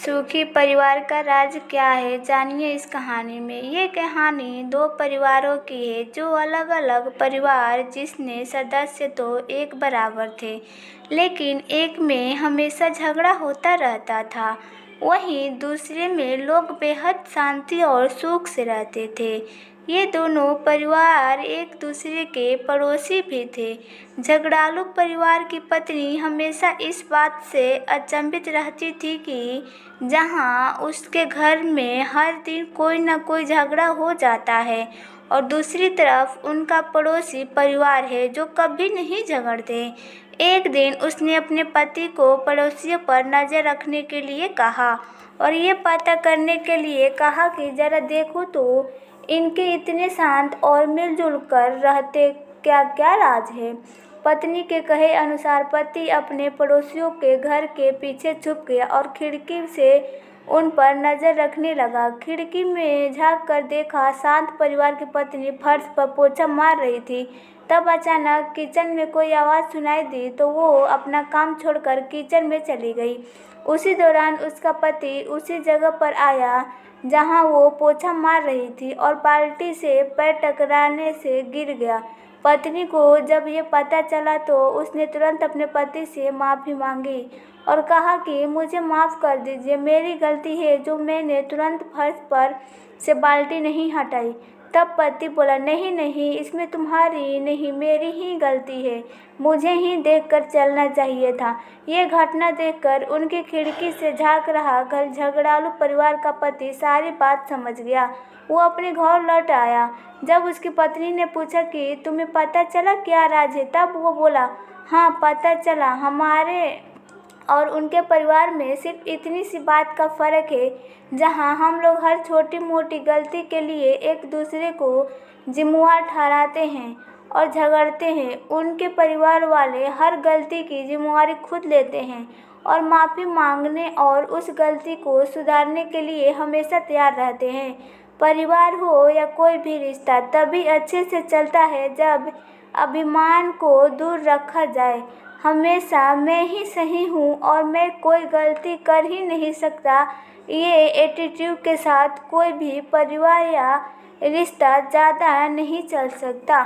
सुखी परिवार का राज क्या है, जानिए इस कहानी में। ये कहानी दो परिवारों की है जो अलग अलग परिवार जिसमें सदस्य तो एक बराबर थे, लेकिन एक में हमेशा झगड़ा होता रहता था, वहीं दूसरे में लोग बेहद शांति और सुख से रहते थे। ये दोनों परिवार एक दूसरे के पड़ोसी भी थे। झगड़ालू परिवार की पत्नी हमेशा इस बात से अचंभित रहती थी कि जहां उसके घर में हर दिन कोई न कोई झगड़ा हो जाता है, और दूसरी तरफ उनका पड़ोसी परिवार है जो कभी नहीं झगड़ते। एक दिन उसने अपने पति को पड़ोसियों पर नज़र रखने के लिए कहा और ये पता करने के लिए कहा कि ज़रा देखो तो इनके इतने शांत और मिलजुल कर रहते क्या क्या राज है। पत्नी के कहे अनुसार पति अपने पड़ोसियों के घर के पीछे छुप गया और खिड़की से उन पर नज़र रखने लगा। खिड़की में झांक कर देखा, शांत परिवार की पत्नी फर्श पर पोछा मार रही थी। तब अचानक किचन में कोई आवाज़ सुनाई दी तो वो अपना काम छोड़कर किचन में चली गई। उसी दौरान उसका पति उसी जगह पर आया जहां वो पोछा मार रही थी और बाल्टी से पैर टकराने से गिर गया। पत्नी को जब ये पता चला तो उसने तुरंत अपने पति से माफ़ी मांगी और कहा कि मुझे माफ़ कर दीजिए, मेरी गलती है जो मैंने तुरंत फर्श पर से बाल्टी नहीं हटाई। तब पति बोला, नहीं नहीं, इसमें तुम्हारी नहीं मेरी ही गलती है, मुझे ही देखकर चलना चाहिए था। ये घटना देखकर उनकी खिड़की से झांक रहा घर झगड़ालू परिवार का पति सारी बात समझ गया। वो अपने घर लौट आया। जब उसकी पत्नी ने पूछा कि तुम्हें पता चला क्या राज है, तब वो बोला, हाँ पता चला, हमारे और उनके परिवार में सिर्फ इतनी सी बात का फ़र्क है, जहां हम लोग हर छोटी मोटी गलती के लिए एक दूसरे को जिम्मेवार ठहराते हैं और झगड़ते हैं। उनके परिवार वाले हर गलती की जिम्मेवारी खुद लेते हैं और माफ़ी मांगने और उस गलती को सुधारने के लिए हमेशा तैयार रहते हैं। परिवार हो या कोई भी रिश्ता तभी अच्छे से चलता है जब अभिमान को दूर रखा जाए। हमेशा मैं ही सही हूँ और मैं कोई गलती कर ही नहीं सकता, ये एटीट्यूड के साथ कोई भी परिवार या रिश्ता ज़्यादा नहीं चल सकता।